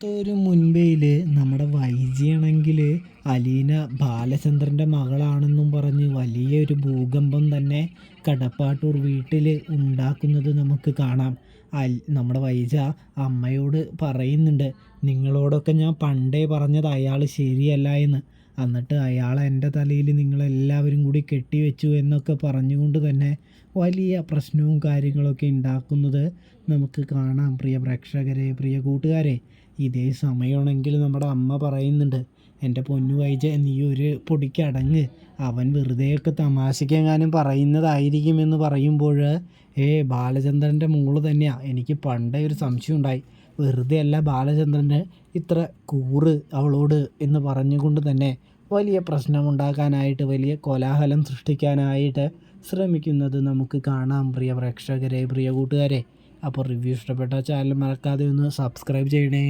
ഒരു മുൻപേയിൽ നമ്മുടെ വൈജിയാണെങ്കിൽ അലീന ബാലചന്ദ്രൻ്റെ മകളാണെന്നും പറഞ്ഞ് വലിയൊരു ഭൂകമ്പം തന്നെ കടപ്പാട്ടൂർ വീട്ടിൽ ഉണ്ടാക്കുന്നത് നമുക്ക് കാണാം. നമ്മുടെ വൈജ അമ്മയോട് പറയുന്നുണ്ട്, നിങ്ങളോടൊക്കെ ഞാൻ പണ്ടേ പറഞ്ഞത് അയാൾ ശരിയല്ല എന്ന്. എന്നിട്ട് അയാൾ എൻ്റെ തലയിൽ നിങ്ങളെല്ലാവരും കൂടി കെട്ടിവെച്ചു എന്നൊക്കെ പറഞ്ഞുകൊണ്ട് തന്നെ വലിയ പ്രശ്നവും കാര്യങ്ങളൊക്കെ ഉണ്ടാക്കുന്നത് നമുക്ക് കാണാം. പ്രിയ പ്രേക്ഷകരെ, പ്രിയ കൂട്ടുകാരെ, ഇതേ സമയമാണെങ്കിൽ നമ്മുടെ അമ്മ പറയുന്നുണ്ട്, എൻ്റെ പൊന്നു വൈജ നീ ഒരു പൊടിക്ക് അടങ്ങ്, അവൻ വെറുതെയൊക്കെ തമാശക്കെങ്ങാനും പറയുന്നതായിരിക്കുമെന്ന് പറയുമ്പോൾ ബാലചന്ദ്രൻ്റെ മോള് തന്നെയാണ്. എനിക്ക് പണ്ടേ ഒരു സംശയം ഉണ്ടായി, വെറുതെ അല്ല ബാലചന്ദ്രന് ഇത്ര കൂറ് അവളോട് എന്ന് പറഞ്ഞുകൊണ്ട് തന്നെ വലിയ പ്രശ്നമുണ്ടാക്കാനായിട്ട്, വലിയ കോലാഹലം സൃഷ്ടിക്കാനായിട്ട് ശ്രമിക്കുന്നത് നമുക്ക് കാണാം. പ്രിയ പ്രേക്ഷകരെ, പ്രിയ കൂട്ടുകാരെ, അപ്പോൾ റിവ്യൂ ഇഷ്ടപ്പെട്ട ചാനൽ മറക്കാതെ ഒന്ന് സബ്സ്ക്രൈബ് ചെയ്യണേ.